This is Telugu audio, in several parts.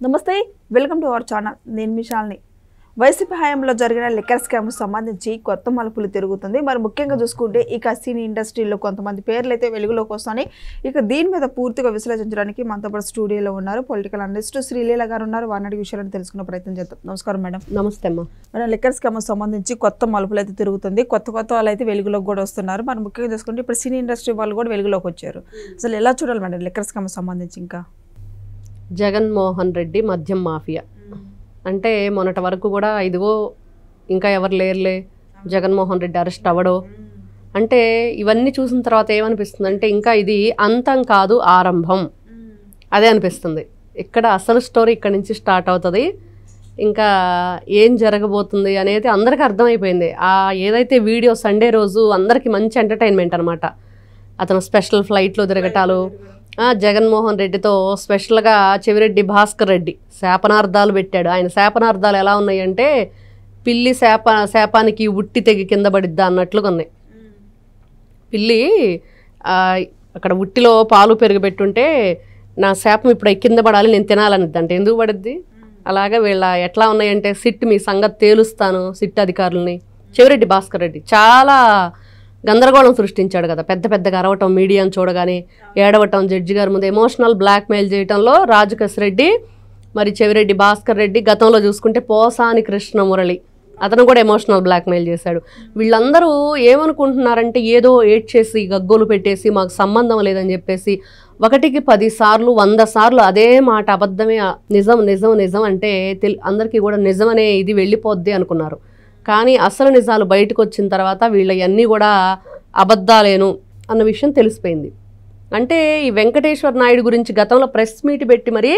నమస్తే, వెల్కమ్ టు అవర్ ఛానల్. నేను మీ శాలిని. వైసీపీ హయాంలో జరిగిన లిక్కర్ స్కామ్ సంబంధించి కొత్త మలుపులు తిరుగుతుంది. మరి ముఖ్యంగా చూసుకుంటే ఇక సినీ ఇండస్ట్రీలో కొంతమంది పేర్లు అయితే వెలుగులోకి వస్తాయి. ఇక దీని మీద పూర్తిగా విశ్లేషించడానికి మనతో పాటు స్టూడియోలో ఉన్నారు పొలిటికల్ అనలిస్ట్ శ్రీలీల గారు ఉన్నారు. వారి విషయాలను తెలుసుకునే ప్రయత్నం చేద్దాం. నమస్కారం మేడం. నమస్తే అమ్మా. మేడం, లిక్కర్ స్కామ్ సంబంధించి కొత్త మలుపులు అయితే తిరుగుతుంది. కొత్త వాళ్ళు అయితే వెలుగులోకి కూడా వస్తున్నారు. మరి ముఖ్యంగా చూసుకుంటే ఇప్పుడు సినీ ఇండస్ట్రీ వాళ్ళు కూడా వెలుగులోకి వచ్చారు. అసలు ఎలా చూడాలి మేడం లిక్కర్ స్కామ్ సంబంధించి? ఇంకా జగన్మోహన్ రెడ్డి మద్యం మాఫియా అంటే మొన్నటి వరకు కూడా ఇదిగో ఇంకా ఎవరు లేరులే, జగన్మోహన్ రెడ్డి అరెస్ట్ అవ్వడు అంటే ఇవన్నీ చూసిన తర్వాత ఏమనిపిస్తుంది అంటే ఇంకా ఇది అంతం కాదు ఆరంభం, అదే అనిపిస్తుంది. ఇక్కడ అసలు స్టోరీ ఇక్కడ నుంచి స్టార్ట్ అవుతుంది. ఇంకా ఏం జరగబోతుంది అనేది అందరికీ అర్థమైపోయింది. ఏదైతే వీడియో సండే రోజు అందరికీ మంచి ఎంటర్టైన్మెంట్ అనమాట. అతను స్పెషల్ ఫ్లైట్లో తిరగటాలు, జగన్మోహన్ రెడ్డితో స్పెషల్గా చెవిరెడ్డి భాస్కర్ రెడ్డి శాపనార్థాలు పెట్టాడు. ఆయన శాపనార్థాలు ఎలా ఉన్నాయంటే పిల్లి శాపానికి ఉట్టి తెగి కింద పడిద్దా అన్నట్లుగా ఉన్నాయి. పిల్లి అక్కడ ఉట్టిలో పాలు పెరుగు పెట్టుంటే నా శాపం ఇప్పుడు కింద పడాలి, నేను తినాలనిద్ది అంటే ఎందుకు పడిద్ది? అలాగే వీళ్ళ ఎట్లా ఉన్నాయంటే సిట్ మీ సంగతి తేలుస్తాను సిట్ అధికారులని. చెవిరెడ్డి భాస్కర్ రెడ్డి చాలా గందరగోళం సృష్టించాడు కదా, పెద్దగా అరవటం, మీడియాను చూడగానే ఏడవటం, జడ్జి గారి ముందు ఎమోషనల్ బ్లాక్మెయిల్ చేయటంలో రాజకేశ్ రెడ్డి, మరి చెవిరెడ్డి భాస్కర్ రెడ్డి, గతంలో చూసుకుంటే పోసాని కృష్ణమురళి అతను కూడా ఎమోషనల్ బ్లాక్మెయిల్ చేశాడు. వీళ్ళందరూ ఏమనుకుంటున్నారంటే ఏదో ఏడ్ చేసి గగ్గోలు పెట్టేసి మాకు సంబంధం లేదని చెప్పేసి 1కి 10 సార్లు 100 సార్లు అదే మాట అబద్ధమే, నిజం నిజం నిజం అంటే అందరికీ కూడా నిజమనే ఇది వెళ్ళిపోద్ది అనుకున్నారు. కానీ అసలు నిజాలు బయటకు వచ్చిన తర్వాత వీళ్ళవన్నీ కూడా అబద్ధాలేను అన్న విషయం తెలిసిపోయింది. అంటే ఈ వెంకటేశ్వర నాయుడు గురించి గతంలో ప్రెస్ మీట్ పెట్టి మరీ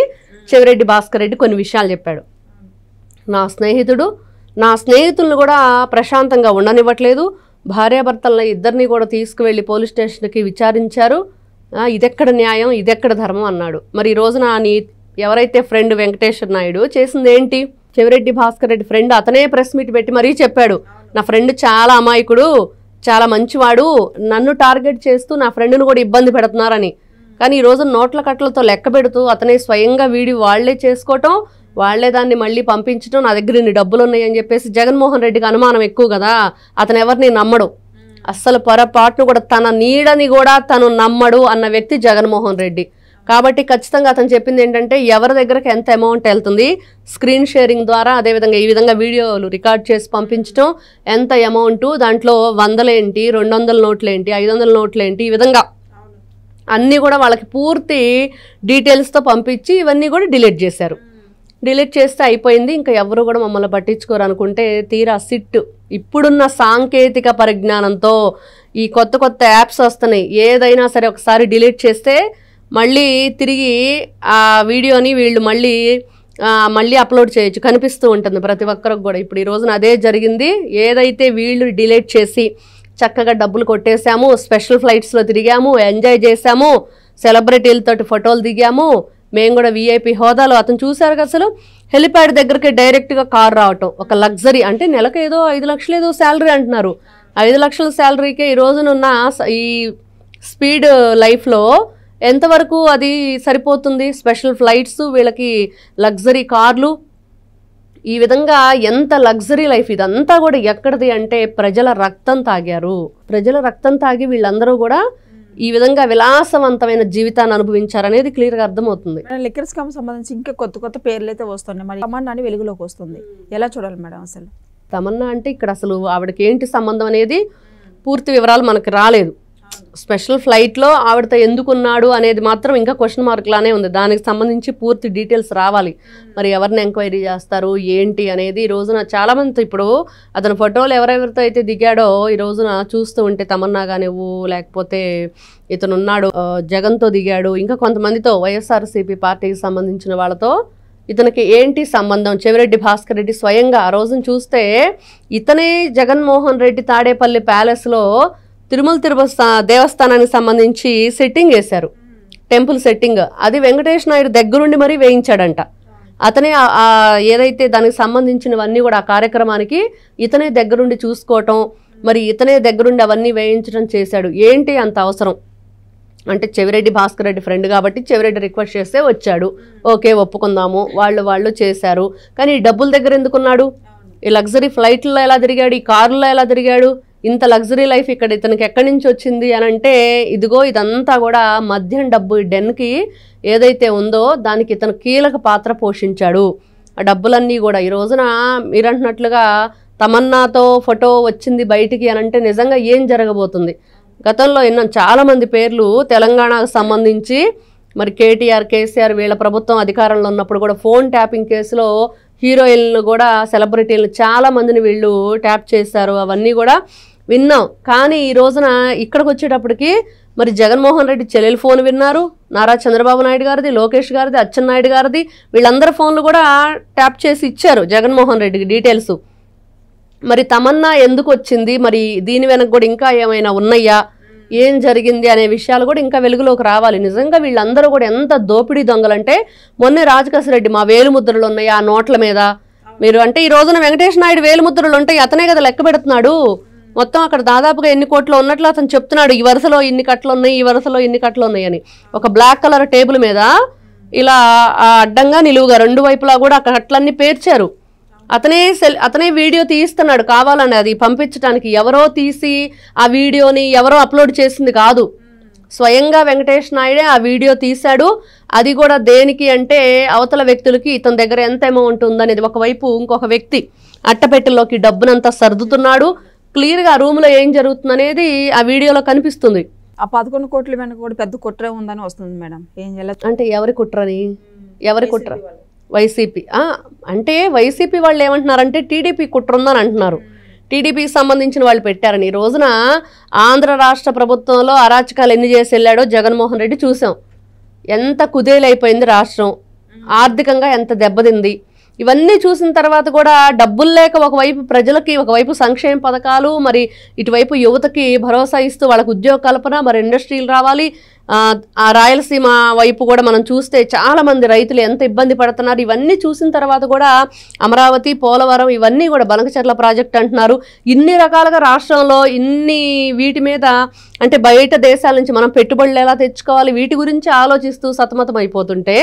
చెవిరెడ్డి భాస్కర్ రెడ్డి కొన్ని విషయాలు చెప్పాడు. నా స్నేహితులను కూడా ప్రశాంతంగా ఉండనివ్వట్లేదు, భార్యాభర్తలను ఇద్దరిని కూడా తీసుకువెళ్ళి పోలీస్ స్టేషన్కి విచారించారు, ఇదెక్కడ న్యాయం, ఇదెక్కడ ధర్మం అన్నాడు. మరి ఈ రోజున ఎవరైతే ఫ్రెండ్ వెంకటేశ్వర నాయుడు చేసింది ఏంటి? చెవిరెడ్డి భాస్కర్ రెడ్డి ఫ్రెండ్ అతనే ప్రెస్ మీట్ పెట్టి మరీ చెప్పాడు, నా ఫ్రెండ్ చాలా అమాయకుడు, చాలా మంచివాడు, నన్ను టార్గెట్ చేస్తూ నా ఫ్రెండ్ను కూడా ఇబ్బంది పెడుతున్నారని. కానీ ఈ రోజు నోట్ల కట్టలతో లెక్క పెడుతూ అతనే స్వయంగా వీడియో వాళ్లే చేసుకోవటం, వాళ్లే దాన్ని మళ్ళీ పంపించడం, నా దగ్గర ఇన్ని డబ్బులు ఉన్నాయని చెప్పేసి జగన్మోహన్ రెడ్డికి అనుమానం ఎక్కువ కదా, అతను ఎవరిని నమ్మడు, అస్సలు పొరపాటును కూడా తన నీడని కూడా తను నమ్మడు అన్న వ్యక్తి జగన్మోహన్ రెడ్డి. కాబట్టి ఖచ్చితంగా అతను చెప్పింది ఏంటంటే ఎవరి దగ్గరకు ఎంత అమౌంట్ వెళ్తుంది, స్క్రీన్ షేరింగ్ ద్వారా, అదేవిధంగా ఈ విధంగా వీడియోలు రికార్డ్ చేసి పంపించడం, ఎంత అమౌంట్, దాంట్లో 100లేంటి, 200 నోట్లేంటి, 500 నోట్లేంటి, ఈ విధంగా అన్నీ కూడా వాళ్ళకి పూర్తి డీటెయిల్స్తో పంపించి ఇవన్నీ కూడా డిలీట్ చేశారు. డిలీట్ చేస్తే అయిపోయింది, ఇంకా ఎవరు కూడా మమ్మల్ని పట్టించుకోరు అనుకుంటే తీరా సిట్ ఇప్పుడున్న సాంకేతిక పరిజ్ఞానంతో ఈ కొత్త యాప్స్ వస్తున్నాయి, ఏదైనా సరే ఒకసారి డిలీట్ చేస్తే మళ్ళీ తిరిగి ఆ వీడియోని వీళ్ళు మళ్ళీ అప్లోడ్ చేయొచ్చు, కనిపిస్తూ ఉంటుంది ప్రతి ఒక్కరికి కూడా. ఇప్పుడు ఈ రోజున అదే జరిగింది. ఏదైతే వీళ్ళు డిలీట్ చేసి చక్కగా డబ్బులు కొట్టేశాము, స్పెషల్ ఫ్లైట్స్లో తిరిగాము, ఎంజాయ్ చేశాము, సెలబ్రిటీలతో ఫోటోలు దిగాము, మేము కూడా వీఐపీ హోదాలో. అతను చూశారు కదా, అసలు హెలిప్యాడ్ దగ్గరికి డైరెక్ట్గా కార్ రావటం, ఒక లగ్జరీ. అంటే నెలకు ఏదో 5 లక్షలు ఏదో శాలరీ అంటున్నారు. 5 లక్షల శాలరీకే ఈ రోజునున్న ఈ స్పీడ్ లైఫ్లో ఎంతవరకు అది సరిపోతుంది? స్పెషల్ ఫ్లైట్స్, వీళ్ళకి లగ్జరీ కార్లు, ఈ విధంగా ఎంత లగ్జరీ లైఫ్. ఇదంతా కూడా ఎక్కడిది అంటే ప్రజల రక్తం తాగారు. ప్రజల రక్తం తాగి వీళ్ళందరూ కూడా ఈ విధంగా విలాసవంతమైన జీవితాన్ని అనుభవించారనేది క్లియర్గా అర్థమవుతుంది. లిక్కర్ స్కామ్ సంబంధించి ఇంకా కొత్త పేర్లు అయితే వస్తున్నాయి. మరి తమన్నా అని వెలుగులోకి వస్తుంది, ఎలా చూడాలి మేడం? అసలు తమన్నా అంటే ఇక్కడ అసలు ఆవిడకి ఏంటి సంబంధం అనేది పూర్తి వివరాలు మనకు రాలేదు. స్పెషల్ ఫ్లైట్లో ఆవిడతో ఎందుకున్నాడు అనేది మాత్రం ఇంకా క్వశ్చన్ మార్క్ లానే ఉంది. దానికి సంబంధించి పూర్తి డీటెయిల్స్ రావాలి. మరి ఎవరిని ఎంక్వైరీ చేస్తారు ఏంటి అనేది ఈ రోజున చాలా మంది, ఇప్పుడు అతని ఫోటోలు ఎవరెవరితో అయితే దిగాడో ఈ రోజున చూస్తూ ఉంటే తమన్నా కానివ్వు, లేకపోతే ఇతను ఉన్నాడు జగన్తో దిగాడు, ఇంకా కొంతమందితో వైఎస్ఆర్సీపీ పార్టీకి సంబంధించిన వాళ్ళతో ఇతనికి ఏంటి సంబంధం? చెవిరెడ్డి భాస్కర్ రెడ్డి స్వయంగా ఆ రోజున చూస్తే ఇతనే జగన్మోహన్ రెడ్డి తాడేపల్లి ప్యాలెస్లో తిరుమల దేవస్థానానికి సంబంధించి సెట్టింగ్ వేశారు, టెంపుల్ సెట్టింగ్. అది వెంకటేష్ నాయుడు దగ్గరుండి మరీ వేయించాడంట. అతనే ఏదైతే దానికి సంబంధించినవన్నీ కూడా ఆ కార్యక్రమానికి ఇతనే దగ్గరుండి చూసుకోవటం, మరి ఇతనే దగ్గరుండి అవన్నీ వేయించడం చేశాడు. ఏంటి అంత అవసరం? అంటే చెవిరెడ్డి భాస్కర్ రెడ్డి ఫ్రెండ్ కాబట్టి చెవిరెడ్డి రిక్వెస్ట్ చేస్తే వచ్చాడు, ఓకే ఒప్పుకుందాము, వాళ్ళు చేశారు. కానీ ఈ డబ్బుల దగ్గర ఎందుకున్నాడు? ఈ లగ్జరీ ఫ్లైట్లో ఎలా తిరిగాడు, ఈ కారులో ఎలా తిరిగాడు, ఇంత లగ్జరీ లైఫ్ ఇక్కడ ఇతనికి ఎక్కడి నుంచి వచ్చింది అని అంటే, ఇదిగో ఇదంతా కూడా మద్యం డబ్బు డెన్కి ఏదైతే ఉందో దానికి ఇతను కీలక పాత్ర పోషించాడు. ఆ డబ్బులన్నీ కూడా ఈ రోజున మీరంటున్నట్లుగా తమన్నాతో ఫోటో వచ్చింది బయటికి అని అంటే నిజంగా ఏం జరగబోతుంది? గతంలో ఎన్నో చాలామంది పేర్లు తెలంగాణకు సంబంధించి మరి కేటీఆర్, కేసీఆర్ వీళ్ళ ప్రభుత్వం అధికారంలో ఉన్నప్పుడు కూడా ఫోన్ ట్యాపింగ్ కేసులో హీరోయిన్లు కూడా సెలబ్రిటీలను చాలామందిని వీళ్ళు ట్యాప్ చేశారు, అవన్నీ కూడా విన్నాం. కానీ ఈ రోజున ఇక్కడికి వచ్చేటప్పటికి మరి జగన్మోహన్ రెడ్డి చెల్లెలు ఫోన్ విన్నారు, నారా చంద్రబాబు నాయుడు గారిది, లోకేష్ గారిది, అచ్చెన్నాయుడు గారిది, వీళ్ళందరి ఫోన్లు కూడా ట్యాప్ చేసి ఇచ్చారు జగన్మోహన్ రెడ్డికి డీటెయిల్స్. మరి తమన్నా ఎందుకు వచ్చింది, మరి దీని వెనక కూడా ఇంకా ఏమైనా ఉన్నాయా, ఏం జరిగింది అనే విషయాలు కూడా ఇంకా వెలుగులోకి రావాలి. నిజంగా వీళ్ళందరూ కూడా ఎంత దోపిడీ దొంగలంటే, మొన్నే రాజకేశ్వరరెడ్డి మా వేలుముద్రలు ఉన్నాయి ఆ నోట్ల మీద, మీరు అంటే ఈ రోజున వెంకటేష్ నాయుడు వేలుముద్రలు ఉంటాయి, అతనే కదా లెక్క పెడుతున్నాడు. మొత్తం అక్కడ దాదాపుగా ఎన్ని కోట్లు ఉన్నట్లు అతను చెప్తున్నాడు, ఈ వరుసలో ఇన్ని కట్లు ఉన్నాయి, ఈ వరుసలో ఇన్ని కట్లు ఉన్నాయి అని. ఒక బ్లాక్ కలర్ టేబుల్ మీద ఇలా అడ్డంగా నిలువుగా రెండు వైపులా కూడా ఆ కట్లన్నీ పేర్చారు. అతనే వీడియో తీస్తున్నాడు కావాలని, అది పంపించడానికి ఎవరో తీసి ఆ వీడియోని ఎవరో అప్లోడ్ చేసింది కాదు, స్వయంగా వెంకటేష్ నాయుడే ఆ వీడియో తీశాడు. అది కూడా దేనికి అంటే అవతల వ్యక్తులకి ఇతని దగ్గర ఎంత అమౌంట్ ఉందనేది. ఒకవైపు ఇంకొక వ్యక్తి అట్టపెట్టెలోకి డబ్బునంతా సర్దుతున్నాడు. క్లియర్గా ఆ రూమ్లో ఏం జరుగుతుంది అనేది ఆ వీడియోలో కనిపిస్తుంది. ఆ 11 కోట్ల వెనక కూడా పెద్ద కుట్రే ఉందని వస్తుంది మేడం. ఏం చేయాలి అంటే ఎవరి కుట్ర? వైసీపీ. అంటే వైసీపీ వాళ్ళు ఏమంటున్నారంటే టీడీపీ కుట్ర ఉందని అంటున్నారు. టీడీపీకి సంబంధించిన వాళ్ళు పెట్టారని. ఈ రోజున ఆంధ్ర రాష్ట్ర ప్రభుత్వంలో అరాచకాలు ఎన్ని చేసి వెళ్ళాడో జగన్మోహన్ రెడ్డి చూసాం. ఎంత కుదేలైపోయింది రాష్ట్రం, ఆర్థికంగా ఎంత దెబ్బతింది. ఇవన్నీ చూసిన తర్వాత కూడా డబ్బులు లేక ఒకవైపు ప్రజలకి, ఒకవైపు సంక్షేమ పథకాలు, మరి ఇటువైపు యువతకి భరోసా ఇస్తూ వాళ్ళకు ఉద్యోగ కల్పన, మరి ఇండస్ట్రీలు రావాలి. ఆ రాయలసీమ వైపు కూడా మనం చూస్తే చాలామంది రైతులు ఎంత ఇబ్బంది పడుతున్నారు. ఇవన్నీ చూసిన తర్వాత కూడా అమరావతి, పోలవరం ఇవన్నీ కూడా బనకచెర్ల ప్రాజెక్ట్ అంటున్నారు. ఇన్ని రకాలుగా రాష్ట్రంలో ఇన్ని వీటి మీద అంటే బయట దేశాల నుంచి మనం పెట్టుబడులు ఎలా తెచ్చుకోవాలి వీటి గురించి ఆలోచిస్తూ సతమతం అయిపోతుంటే,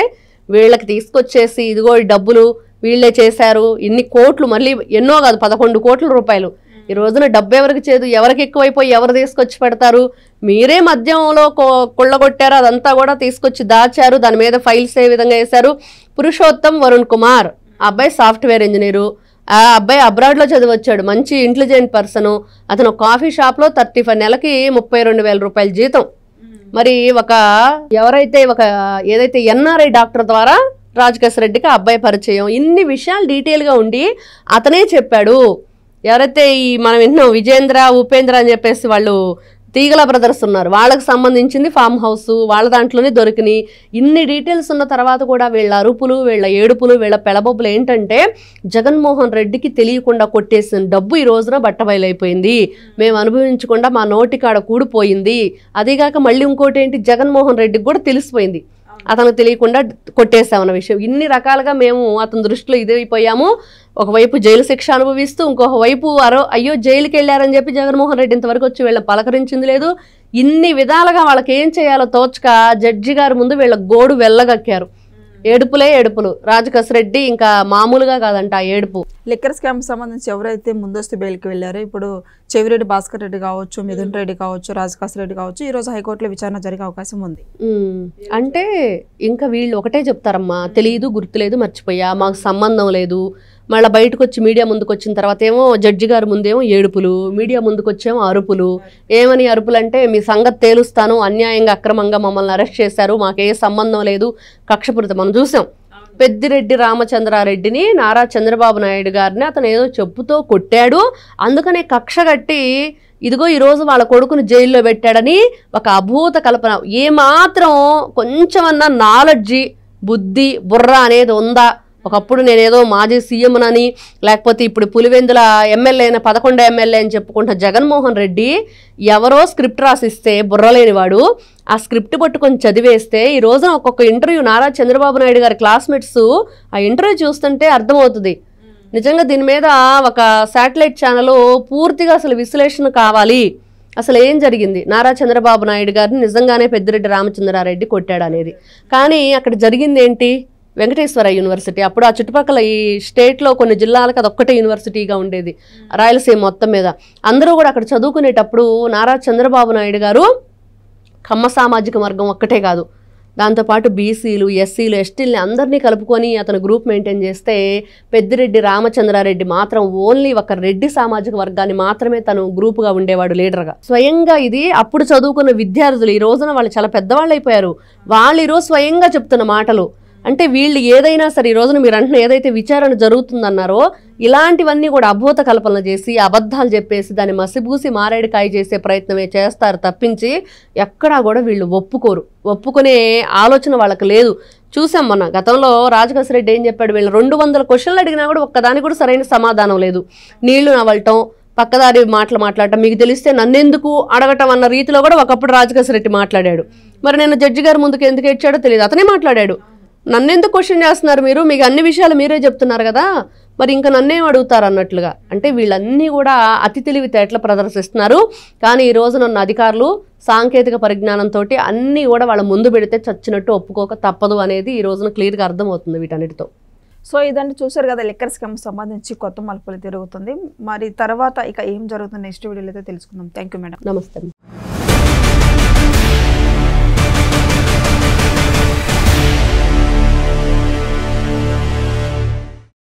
వీళ్ళకి తీసుకొచ్చేసి ఇదిగో ఈ డబ్బులు వీళ్ళే చేశారు, ఇన్ని కోట్లు, మళ్ళీ ఎన్నో కాదు 11 కోట్ల రూపాయలు. ఈ రోజున డబ్బు ఎవరికి చేదు, ఎవరికి ఎక్కువైపోయి ఎవరు తీసుకొచ్చి పెడతారు? మీరే మద్యంలో కొళ్ళగొట్టారు, అదంతా కూడా తీసుకొచ్చి దాచారు, దాని మీద ఫైల్స్ ఏ విధంగా వేశారు. పురుషోత్తం వరుణ్ కుమార్, ఆ అబ్బాయి సాఫ్ట్వేర్ ఇంజనీరు, ఆ అబ్బాయి అబ్రాడ్లో చదివచ్చాడు, మంచి ఇంటెలిజెంట్ పర్సను. అతను కాఫీ షాప్లో 35 నెలకి 32,000 రూపాయల జీతం. మరి ఏదైతే ఎన్ఆర్ఐ డాక్టర్ ద్వారా రాజకేశ్వరరెడ్డికి ఆ అబ్బాయి పరిచయం, ఇన్ని విషయాలు డీటెయిల్గా ఉండి అతనే చెప్పాడు. ఎవరైతే మనం విన్నాం విజేంద్ర, ఉపేంద్ర అని చెప్పేసి వాళ్ళు తీగల బ్రదర్స్ ఉన్నారు, వాళ్ళకి సంబంధించింది ఫామ్ హౌస్, వాళ్ళ దాంట్లోనే దొరికినాయి. ఇన్ని డీటెయిల్స్ ఉన్న తర్వాత కూడా వీళ్ళ అరుపులు, వీళ్ళ ఏడుపులు, వీళ్ళ పెళబొబ్బులు ఏంటంటే జగన్మోహన్ రెడ్డికి తెలియకుండా కొట్టేసిన డబ్బు ఈ రోజున బట్టబయలైపోయింది, మేము అనుభవించకుండా మా నోటికాడ కూడిపోయింది. అదేగాక మళ్ళీ ఇంకోటి ఏంటి, జగన్మోహన్ రెడ్డికి కూడా తెలిసిపోయింది అతను తెలియకుండా కొట్టేసామన్న విషయం. ఇన్ని రకాలుగా మేము అతని దృష్టిలో ఇదైపోయాము. ఒకవైపు జైలు శిక్ష అనుభవిస్తూ, ఇంకొక వైపు అయ్యో జైలుకి వెళ్ళారని చెప్పి జగన్మోహన్ రెడ్డి ఇంతవరకు వచ్చి వీళ్ళ పలకరించింది లేదు. ఇన్ని విధాలుగా వాళ్ళకి ఏం చేయాలో తోచక జడ్జి గారి ముందు వీళ్ళ గోడు వెళ్ళగక్కారు. ఏడుపులు. రాజకేశ్వరరెడ్డి ఇంకా మామూలుగా కాదంట ఆ ఏడుపు. లిక్కర్ స్కామ్ సంబంధించి ఎవరైతే ముందస్తు బెయిల్కి వెళ్ళారో, ఇప్పుడు చెవిరెడ్డి భాస్కర్ రెడ్డి కావచ్చు, మిథున్ రెడ్డి కావచ్చు, రాజకేశ్వరరెడ్డి కావచ్చు, ఈ రోజు హైకోర్టులో విచారణ జరిగే అవకాశం ఉంది. అంటే ఇంకా వీళ్ళు ఒకటే చెప్తారమ్మా, తెలియదు, గుర్తులేదు, మర్చిపోయా, మాకు సంబంధం లేదు. మళ్ళీ బయటకు వచ్చి మీడియా ముందుకు వచ్చిన తర్వాత ఏమో జడ్జి గారి ముందేమో ఏడుపులు, మీడియా ముందుకు వచ్చేమో అరుపులు. ఏమని అరుపులు అంటే, మీ సంగతి తేలుస్తాను, అన్యాయంగా అక్రమంగా మమ్మల్ని అరెస్ట్ చేశారు, మాకే సంబంధం లేదు, కక్షపూరితం. మనం చూసాం పెద్దిరెడ్డి రామచంద్రారెడ్డిని, నారా చంద్రబాబు నాయుడు గారిని అతను ఏదో చెప్పుతో కొట్టాడు, అందుకనే కక్ష కట్టి ఇదిగో ఈరోజు వాళ్ళ కొడుకును జైల్లో పెట్టాడని ఒక అభూత కల్పన. ఏమాత్రం కొంచెమన్నా నాలెడ్జి, బుద్ధి, బుర్ర అనేది ఉందా? ఒకప్పుడు నేనేదో మాజీ సీఎంనని, లేకపోతే ఇప్పుడు పులివెందుల ఎమ్మెల్యేన 11 ఎమ్మెల్యే అని చెప్పుకుంటున్న జగన్మోహన్ రెడ్డి ఎవరో స్క్రిప్ట్ రాసిస్తే బుర్రలేనివాడు ఆ స్క్రిప్ట్ పట్టుకొని చదివేస్తే ఈ రోజున ఒక్కొక్క ఇంటర్వ్యూ నారా చంద్రబాబు నాయుడు గారి క్లాస్మేట్స్ ఆ ఇంటర్వ్యూ చూస్తుంటే అర్థమవుతుంది. నిజంగా దీని మీద ఒక శాటిలైట్ ఛానల్ పూర్తిగా అసలు విశ్లేషణ కావాలి. అసలు ఏం జరిగింది, నారా చంద్రబాబు నాయుడు గారిని నిజంగానే పెద్దిరెడ్డి రామచంద్రారెడ్డి కొట్టాడు అనేది. కానీ అక్కడ జరిగింది ఏంటి, వెంకటేశ్వర యూనివర్సిటీ. అప్పుడు ఆ చుట్టుపక్కల ఈ స్టేట్లో కొన్ని జిల్లాలకు అదొక్కటే యూనివర్సిటీగా ఉండేది, రాయలసీమ మొత్తం మీద. అందరూ కూడా అక్కడ చదువుకునేటప్పుడు నారా చంద్రబాబు నాయుడు గారు కమ్మ సామాజిక వర్గం ఒక్కటే కాదు, దాంతోపాటు బీసీలు, ఎస్సీలు, ఎస్టీలని అందరినీ కలుపుకొని అతను గ్రూప్ మెయింటైన్ చేస్తే, పెద్దిరెడ్డి రామచంద్రారెడ్డి మాత్రం ఓన్లీ ఒక రెడ్డి సామాజిక వర్గాన్ని మాత్రమే తను గ్రూపుగా ఉండేవాడు, లీడర్గా. స్వయంగా ఇది అప్పుడు చదువుకున్న విద్యార్థులు ఈ రోజున వాళ్ళు చాలా పెద్దవాళ్ళు అయిపోయారు, వాళ్ళు ఈరోజు స్వయంగా చెప్తున్న మాటలు. అంటే వీళ్ళు ఏదైనా సరే ఈ రోజున మీరు అంటున్న ఏదైతే విచారణ జరుగుతుందన్నారో ఇలాంటివన్నీ కూడా అభూత కల్పన చేసి అబద్ధాలు చెప్పేసి దాన్ని మసిబూసి మారేడుకాయ చేసే ప్రయత్నమే చేస్తారు తప్పించి ఎక్కడా కూడా వీళ్ళు ఒప్పుకునే ఆలోచన వాళ్ళకి లేదు. చూసాం మొన్న గతంలో రాజకేశ్వర రెడ్డి ఏం చెప్పాడు, వీళ్ళు 200 క్వశ్చన్లు అడిగినా కూడా ఒక్కదానికి కూడా సరైన సమాధానం లేదు. నీళ్లు నవలటం, పక్కదారి మాటలు మాట్లాడటం, మీకు తెలిస్తే నన్నెందుకు అడగటం అన్న రీతిలో కూడా ఒకప్పుడు రాజకేశ్వర రెడ్డి మాట్లాడాడు. మరి నేను జడ్జి గారి ముందుకు ఎందుకు ఇచ్చాడో తెలియదు, అతనే మాట్లాడాడు. నన్నెందుకు క్వశ్చన్ చేస్తున్నారు మీరు, మీకు అన్ని విషయాలు మీరే చెప్తున్నారు కదా, మరి ఇంకా నన్నేం అడుగుతారు అన్నట్లుగా. అంటే వీళ్ళన్నీ కూడా అతి తెలివితేటలు ప్రదర్శిస్తున్నారు. కానీ ఈ రోజున ఉన్న అధికారులు సాంకేతిక పరిజ్ఞానంతో అన్నీ కూడా వాళ్ళ ముందు పెడితే చచ్చినట్టు ఒప్పుకోక తప్పదు అనేది ఈ రోజున క్లియర్గా అర్థమవుతుంది వీటన్నిటితో. సో ఇదంతా చూసారు కదా, లిక్కర్ స్కామ్ సంబంధించి కొత్త మలుపులు తిరుగుతుంది. మరి తర్వాత ఇక ఏం జరుగుతుంది నెక్స్ట్ వీడియోలో అయితే తెలుసుకుందాం. Thank you madam. నమస్తే.